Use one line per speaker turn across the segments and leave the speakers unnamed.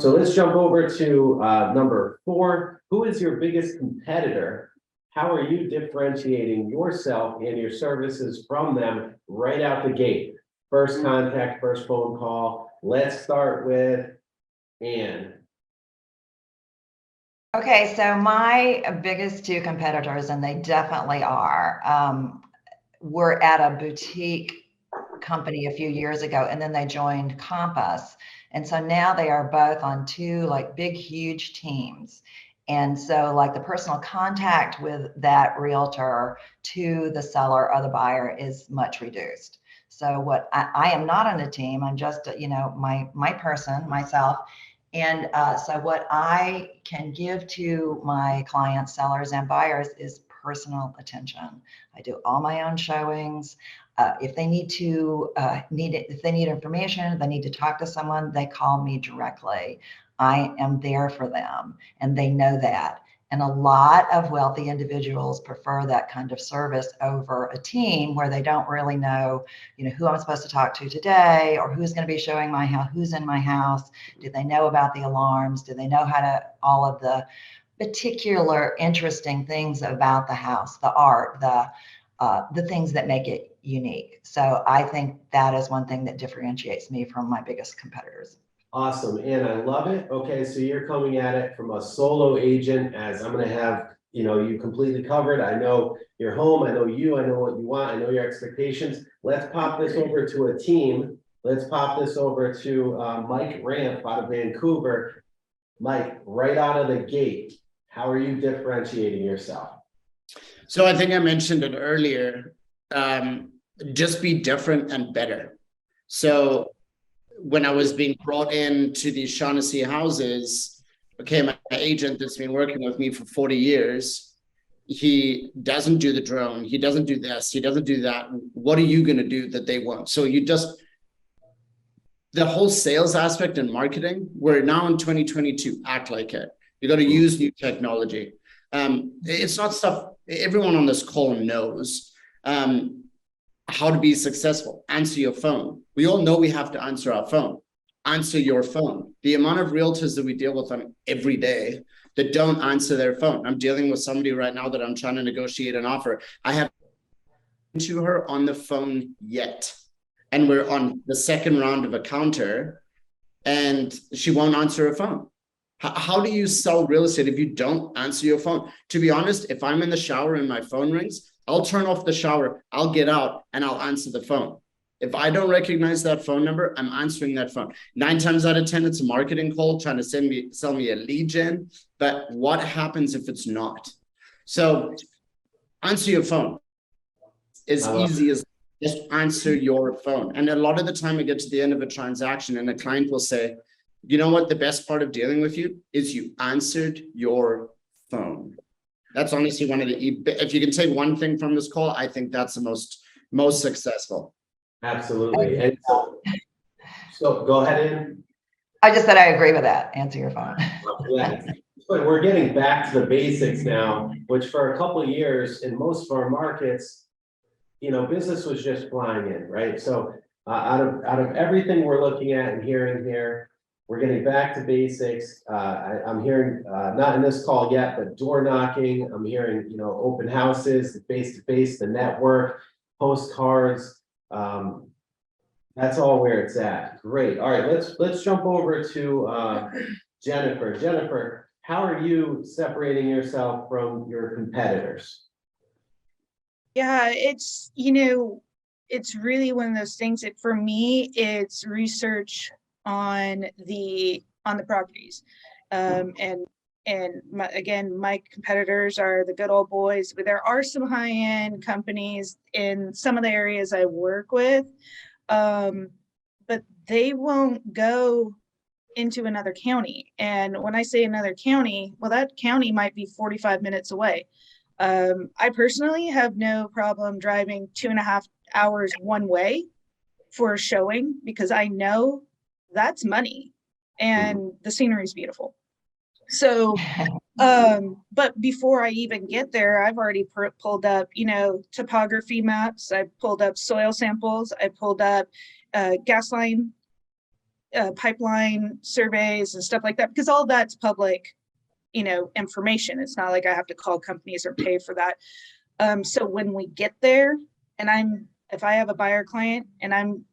So let's jump over to number 4. Who is your biggest competitor? How are you differentiating yourself and your services from them right out the gate? First contact, first phone call. Let's start with Anne.
Okay, so my biggest 2 competitors, and they definitely are, were at a boutique company a few years ago, and then they joined Compass. And so now they are both on 2 like big, huge teams. And so like the personal contact with that realtor to the seller or the buyer is much reduced. So what I am not on a team, I'm just, my person, myself. And so what I can give to my clients, sellers, and buyers is personal attention. I do all my own showings. If they need if they need information, they need to talk to someone, they call me directly. I am there for them, and they know that. And a lot of wealthy individuals prefer that kind of service over a team where they don't really know, who I'm supposed to talk to today, or who's going to be showing my house, who's in my house. Do they know about the alarms? Do they know all of the particular interesting things about the house, the art, the things that make it unique? So I think that is one thing that differentiates me from my biggest competitors.
Awesome, and I love it. Okay, so you're coming at it from a solo agent, as I'm going to have, you completely covered. I know your home, I know you, I know what you want, I know your expectations. Let's pop this over to a team. Let's pop this over to Mike Rampf out of Vancouver. Mike, right out of the gate, how are you differentiating yourself?
So I think I mentioned it earlier, just be different and better. So when I was being brought into these Shaughnessy houses, okay, my agent that's been working with me for 40 years, he doesn't do the drone, he doesn't do this, he doesn't do that. What are you going to do that they won't? So the whole sales aspect and marketing, we're now in 2022, act like it. You got to use new technology. It's not stuff everyone on this call knows. How to be successful. Answer your phone. We all know we have to answer our phone. Answer your phone. The amount of realtors that we deal with on every day that don't answer their phone. I'm dealing with somebody right now that I'm trying to negotiate an offer. I haven't to her on the phone yet. And we're on the second round of a counter and she won't answer her phone. How do you sell real estate if you don't answer your phone? To be honest, if I'm in the shower and my phone rings, I'll turn off the shower, I'll get out, and I'll answer the phone. If I don't recognize that phone number, I'm answering that phone. 9 times out of 10, it's a marketing call trying to sell me a lead gen. But what happens if it's not? So answer your phone. As easy as just answer your phone. And a lot of the time I get to the end of a transaction and a client will say, you know what, the best part of dealing with you is you answered your phone. That's honestly one of if you can take one thing from this call, I think that's the most successful.
Absolutely. And so go ahead, Anne.
I just said I agree with that. Answer your phone.
Yeah. But we're getting back to the basics now, which for a couple of years in most of our markets, business was just flying in, right? So out of everything we're looking at and hearing here, we're getting back to basics. I'm hearing, not in this call yet, but door knocking. I'm hearing, open houses, the face-to-face, the network, postcards. That's all where it's at. Great. All right, let's jump over to Jennifer. Jennifer, how are you separating yourself from your competitors?
Yeah, it's really one of those things that for me, it's research on the properties. Again, my competitors are the good old boys, but there are some high-end companies in some of the areas I work with, but they won't go into another county. And when I say another county, well, that county might be 45 minutes away. I personally have no problem driving 2.5 hours one way for a showing because I know that's money and the scenery is beautiful. So, but before I even get there, I've already pulled up, topography maps. I pulled up soil samples. I pulled up gas line pipeline surveys and stuff like that, because all that's public, information. It's not like I have to call companies or pay for that. So when we get there, and if I have a buyer client and I'm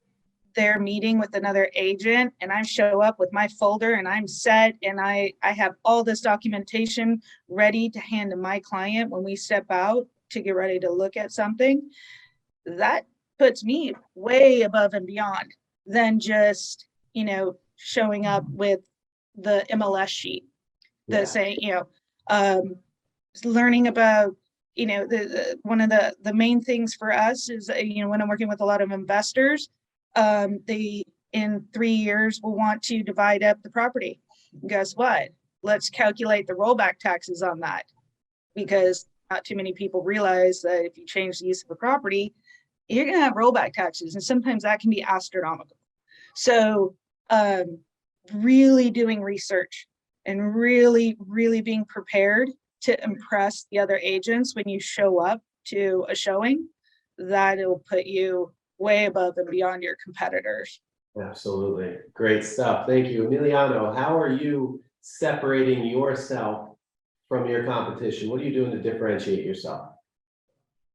there meeting with another agent, and I show up with my folder and I'm set and I have all this documentation ready to hand to my client when we step out to get ready to look at something, that puts me way above and beyond than just, showing up with the MLS sheet, learning about, one of the main things for us is, when I'm working with a lot of investors, they in 3 years will want to divide up the property. Guess what? Let's calculate the rollback taxes on that, because not too many people realize that if you change the use of a property, you're going to have rollback taxes, and sometimes that can be astronomical. So really doing research and really being prepared to impress the other agents when you show up to a showing, that'll put you way above and beyond your competitors.
Absolutely. Great stuff. Thank you. Emiliano, how are you separating yourself from your competition? What are you doing to differentiate yourself?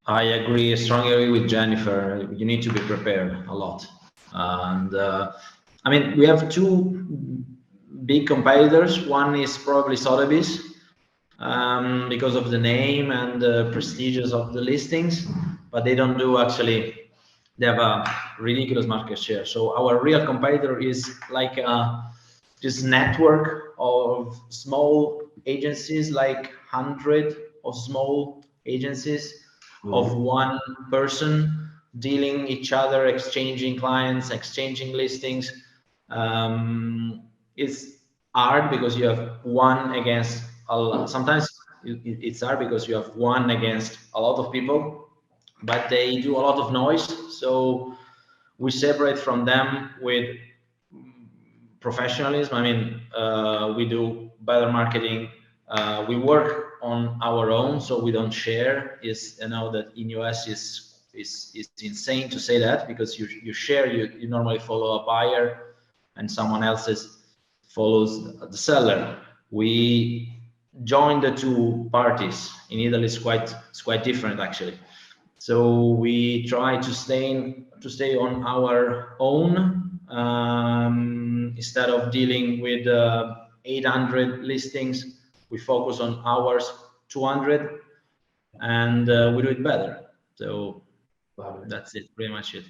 I strongly agree with Jennifer. You need to be prepared a lot. And we have two big competitors. One is probably Sotheby's, because of the name and the prestigious of the listings, but they don't do they have a ridiculous market share. So our real competitor is like this network of small agencies, like 100 of small agencies of one person dealing each other, exchanging clients, exchanging listings. It's hard because you have one against a lot. Sometimes it's hard because you have one against a lot of people, but they do a lot of noise. So we separate from them with professionalism. We do better marketing. We work on our own, so we don't share. That in US is insane to say that, because you share, you normally follow a buyer and someone else follows the seller. We join the two parties. In Italy, it's quite different actually. So we try to stay on our own, instead of dealing with 800 listings. We focus on ours, 200, and we do it better. So that's it, pretty much it.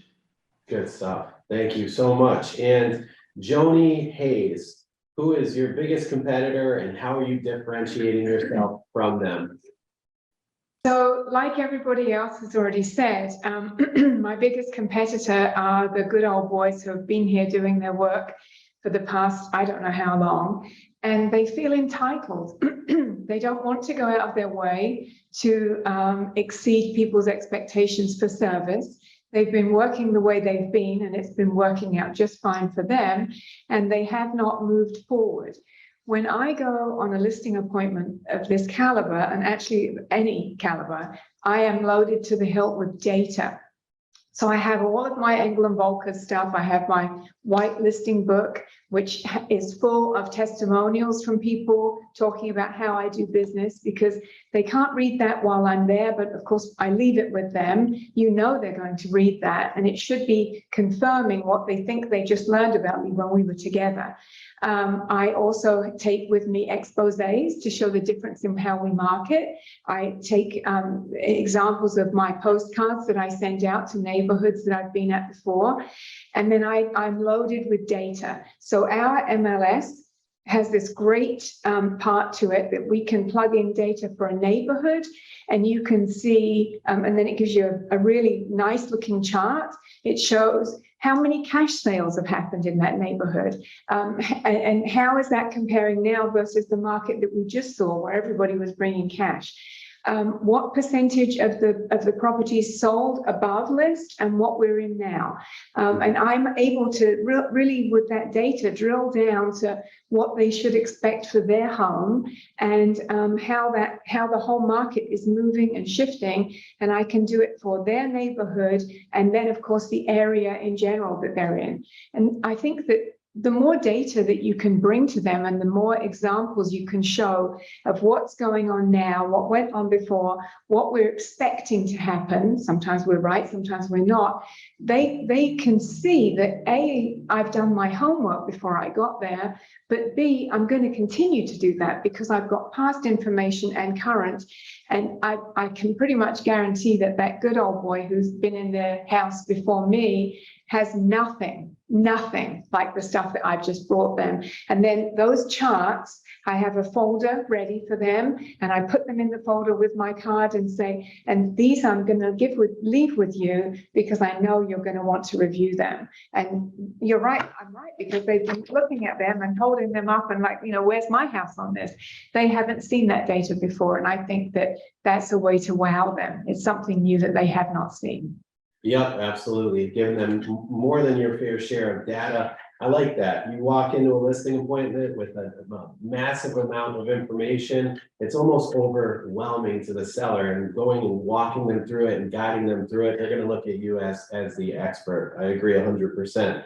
Good stuff. Thank you so much. And Joanie Heighes, who is your biggest competitor and how are you differentiating yourself from them?
So, like everybody else has already said, my biggest competitor are the good old boys who have been here doing their work for the past, I don't know how long, and they feel entitled. They don't want to go out of their way to exceed people's expectations for service. They've been working the way they've been, and it's been working out just fine for them, and they have not moved forward. When I go on a listing appointment of this caliber, and actually any caliber, I am loaded to the hilt with data. So I have all of my Engel and Volker stuff. I have my white listing book, which is full of testimonials from people talking about how I do business, because they can't read that while I'm there. But of course, I leave it with them. They're going to read that, and it should be confirming what they think they just learned about me when we were together. I also take with me exposés to show the difference in how we market. I take examples of my postcards that I send out to neighborhoods that I've been at before. And then I'm loaded with data. So our MLS has this great part to it that we can plug in data for a neighborhood, and you can see, and then it gives you a really nice looking chart. It shows how many cash sales have happened in that neighborhood, and how is that comparing now versus the market that we just saw where everybody was bringing cash. What percentage of the properties sold above list and what we're in now. And I'm able to really, with that data, drill down to what they should expect for their home, and how the whole market is moving and shifting. And I can do it for their neighborhood, and then of course the area in general that they're in. And I think that the more data that you can bring to them and the more examples you can show of what's going on now, what went on before, what we're expecting to happen, sometimes we're right, sometimes we're not, they can see that A, I've done my homework before I got there, but B, I'm going to continue to do that because I've got past information and current. And I can pretty much guarantee that that good old boy who's been in their house before me has nothing like the stuff that I've just brought them. And then those charts, I have a folder ready for them, and I put them in the folder with my card and say, and these I'm going to leave with you because I know you're going to want to review them. And you're right, I'm right, because they've been looking at them and holding them up and like, you know, where's my house on this? They haven't seen that data before. And I think that that's a way to wow them. It's something new that they have not seen.
Yep, absolutely. Giving them more than your fair share of data. I like that. You walk into a listing appointment with a massive amount of information. It's almost overwhelming to the seller, and going and walking them through it and guiding them through it. They're going to look at you as the expert. I agree 100%.